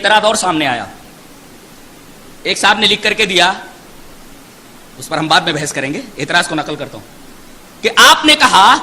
اعتراض اور سامنے آیا. ایک صاحب نے لکھ کر کے دیا, اس پر ہم بعد میں بحث کریں گے, اعتراض کو نقل کرتا ہوں کہ آپ نے کہا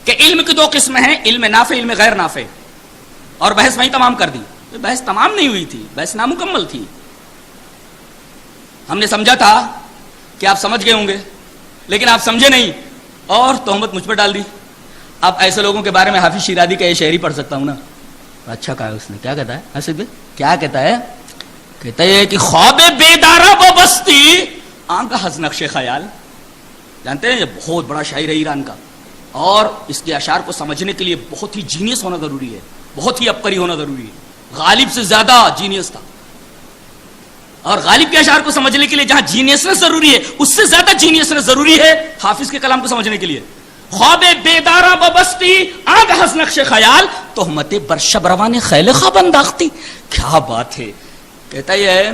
کہ علم کی دو قسمیں ہیں, علم نافع, علم غیر نافع, اور بحث وہیں تمام کر دی. بحث تمام نہیں ہوئی تھی, بحث نامکمل تھی. ہم نے سمجھا تھا کہ آپ سمجھ گئے ہوں گے, لیکن آپ سمجھے نہیں اور تہمت مجھ پر ڈال دی. اب ایسے لوگوں کے بارے میں حافظ شیرازی کا یہ شعر ہی پڑھ سکتا ہوں نا. اچھا کہا اس نے, کیا کہتا ہے حسد, کیا کہتا ہے, کہتا ہے کہ خواب بیدارہ و بستی آنکھ ہز نقش خیال. جانتے ہیں یہ بہت بڑا شاعر ہے ایران کا, اور اس کے اشعار کو سمجھنے کے لیے بہت ہی جینیس ہونا ضروری ہے, بہت ہی عبقری ہونا ضروری ہے. غالب سے زیادہ جینیس تھا, اور غالب کے اشعار کو سمجھنے کے لیے جہاں جینیسنس ضروری ہے اس سے زیادہ جینیسنس ضروری ہے حافظ کے کلام کو سمجھنے کے لیے. خواب بیدارہ ببستی آنکھ ہز نقش خیال, تہمت برشب روان خیل خواب انداختی. کیا بات ہے. کہتا یہ ہے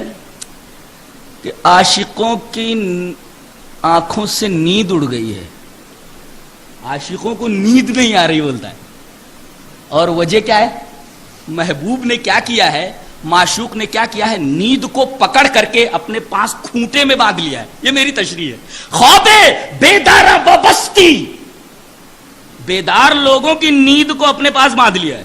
کہ عاشقوں کی آنکھوں سے نیند اڑ گئی ہے, عاشقوں کو نیند نہیں آ رہی بولتا ہے. اور وجہ کیا ہے, محبوب نے کیا کیا ہے, معشوق نے کیا کیا ہے, نیند کو پکڑ کر کے اپنے پاس کھوٹے میں باندھ لیا ہے. یہ میری تشریح ہے. خواب بیدارہ ببستی, بیدار لوگوں کی نیند کو اپنے پاس باندھ لیا ہے.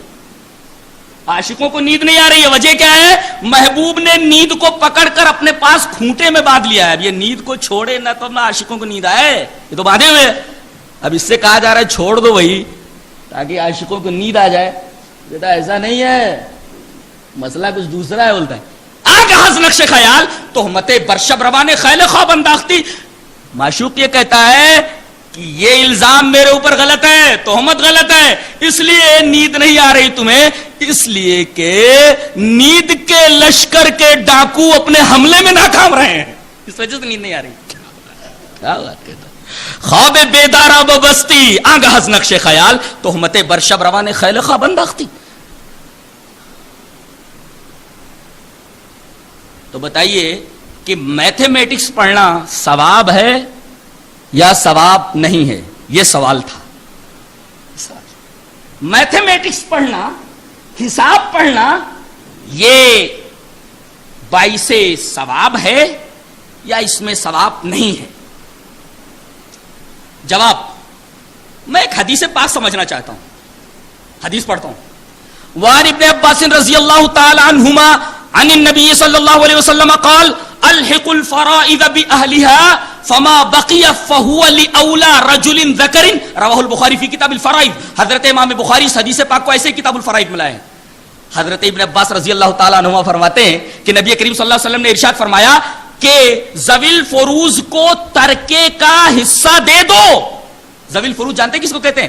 عاشقوں کو نیند نہیں آ رہی ہے, وجہ کیا ہے, محبوب نے نیند کو پکڑ کر اپنے پاس کھوٹے میں باندھ لیا ہے. اب یہ نیند کو چھوڑے نہ تو نہ عاشقوں کو نیند آئے, یہ تو باندھے ہوئے. اب اس سے کہا جا رہا ہے چھوڑ دو وہی تاکہ عاشقوں کو نیند آ جائے. کہتا ایسا نہیں ہے, مسئلہ کچھ دوسرا ہے. بولتا ہے آگے ہز نقش خیال, تہمت برشب روان خیل خواب انداختی. معشوق یہ کہتا ہے کہ یہ الزام میرے اوپر غلط ہے, تہمت غلط ہے, اس لیے نیند نہیں آ رہی تمہیں, اس لیے کہ نیند کے لشکر کے ڈاکو اپنے حملے میں ناکام رہے ہیں, اس وجہ سے نیند نہیں آ رہی. کیا بات کہتا ہے. خواب بیدارہ ببستی آنگھ ہز نقش خیال, تہمت برشب روان خیل خواب انداختی. تو بتائیے کہ میتھمیٹکس پڑھنا ثواب ہے یا ثواب نہیں ہے, یہ سوال تھا. میتھمیٹکس پڑھنا, حساب پڑھنا, یہ باعث ثواب ہے یا اس میں ثواب نہیں ہے؟ جواب, میں ایک حدیث پاک سمجھنا چاہتا ہوں, حدیث پڑھتا ہوں. وعن ابن عباس رضی اللہ تعالی عنہما عن النبی صلی اللہ علیہ وسلم قال الحق الفرائض باہلها فما بقی فهو لاولی رجل ذکر, رواہ البخاری فی کتاب الفرائض. حضرت امام بخاری اس حدیث پاک کو ایسے کتاب الفرائض میں لائے ہیں. حضرت ابن عباس رضی اللہ تعالی عنہما فرماتے ہیں کہ نبی کریم صلی اللہ علیہ وسلم نے ارشاد فرمایا کہ ذوی الفروض کو ترکے کا حصہ دے دو. ذوی الفروض جانتے ہیں کس کو کہتے ہیں؟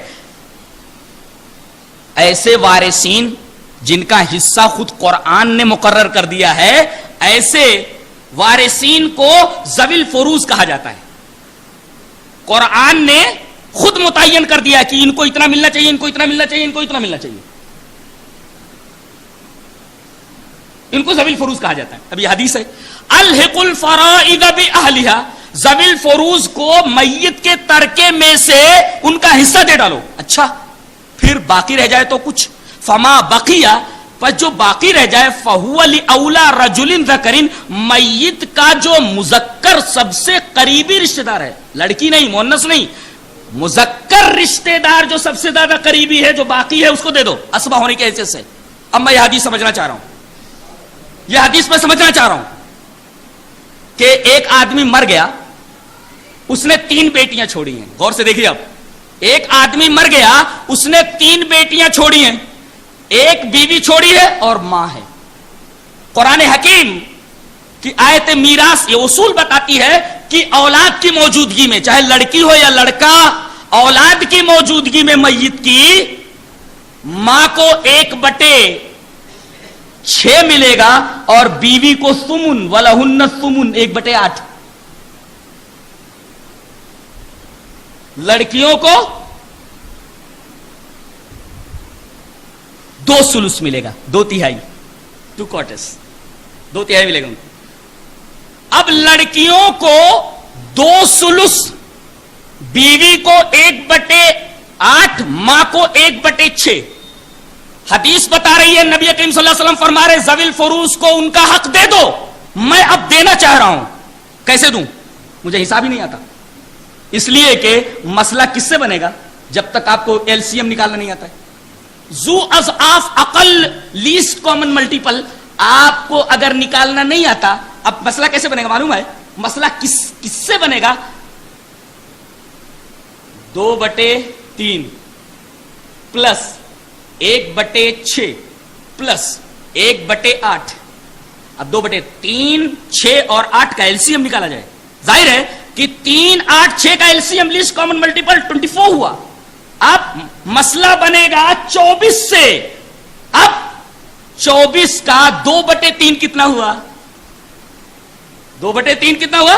ایسے وارثین جن کا حصہ خود قرآن نے مقرر کر دیا ہے, ایسے وارثین کو ذوی الفروض کہا جاتا ہے. قرآن نے خود متعین کر دیا کہ ان کو اتنا ملنا چاہیے, ان کو اتنا ملنا چاہیے, ان کو اتنا ملنا چاہیے, ان کو ذوی الفروض کہا جاتا ہے. اب یہ حدیث ہے, الحق الفرائض باہلها, ذوی الفروض کو میت کے ترکے میں سے ان کا حصہ دے ڈالو. اچھا پھر باقی رہ جائے تو کچھ, فما بقیہ, پر جو باقی رہ جائے, فہو لاولی رجل ذکر, میت کا جو مذکر سب سے قریبی رشتہ دار ہے, لڑکی نہیں, مؤنث نہیں, مذکر رشتہ دار جو سب سے زیادہ قریبی ہے, جو باقی ہے, اس کو دے دو اسبہ ہونے کی حیثیت سے. اب میں یہ حدیث سمجھنا چاہ رہا ہوں, یہ حدیث میں سمجھنا چاہ رہا ہوں کہ ایک آدمی مر گیا, اس نے 3 بیٹیاں چھوڑی ہیں. غور سے دیکھیے, اب ایک آدمی مر گیا, اس نے 3 بیٹیاں چھوڑی ہیں, ایک بیوی چھوڑی ہے اور ماں ہے. قرآن حکیم کی آیت میراث یہ اصول بتاتی ہے کہ اولاد کی موجودگی میں, چاہے لڑکی ہو یا لڑکا, اولاد کی موجودگی میں میت کی ماں کو 1/6 ملے گا اور بیوی کو ثمن, ولہن الثمن 1/8. لڑکیوں کو 2 سلس ملے گا, 2/3, 2/4 ملے گا. اب لڑکیوں کو 2 سلس, بیوی کو 1/8, ماں کو 1/6. حدیث بتا رہی ہے، نبی کریم صلی اللہ علیہ وسلم فرما رہے ذویل فروز کو ان کا حق دے دو، میں اب دینا چاہ رہا ہوں، کیسے دوں؟ مجھے حساب ہی نہیں آتا، اس لیے کہ مسئلہ کس سے بنے گا جب تک آپ کو ایل سی ایم نکالنا نہیں آتا ہے. ذو اضعاف اقل لیسٹ کامن ملٹیپل آپ کو اگر نکالنا نہیں آتا، اب مسئلہ کیسے بنے گا معلوم ہے؟ مسئلہ کس سے بنے گا؟ 2/3 پلس 1/6 پلس 1/8. اب 2/3 6 اور 8 کا ایلسیم نکالا جائے، ظاہر ہے کہ 3 8 6 کا ایلسیم لیسٹ کامن ملٹیپل 24 ہوا. اب مسئلہ بنے گا 24 سے. اب 24 کا 2/3 کتنا ہوا؟ 2/3 کتنا ہوا؟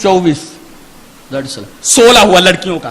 24 16 ہوا لڑکیوں کا.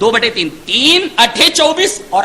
2/3 3 8 24 اور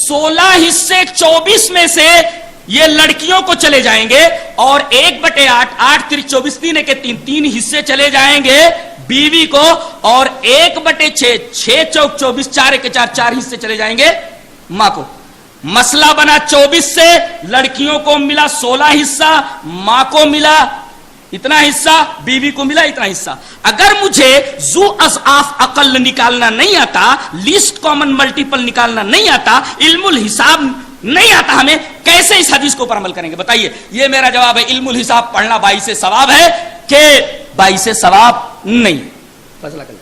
16 حصے 24 میں سے یہ لڑکیوں کو چلے جائیں گے اور 1/8 8 3 24 3 کے 3 حصے چلے جائیں گے بیوی کو اور 1/6 6 چوک 24 4 کے 4 حصے چلے جائیں گے ماں کو. مسئلہ بنا 24 سے، لڑکیوں کو ملا 16 حصہ، ماں کو ملا اتنا حصہ، بیوی کو ملا اتنا حصہ. اگر مجھے ذو اضعاف اقل نکالنا نہیں آتا، لیسٹ کامن ملٹیپل نکالنا نہیں آتا، علم الحساب نہیں آتا، ہمیں کیسے اس حدیث کے اوپر عمل کریں گے بتائیے؟ یہ میرا جواب ہے، علم الحساب پڑھنا باعث ثواب ہے کہ باعث ثواب نہیں. فیصلہ کر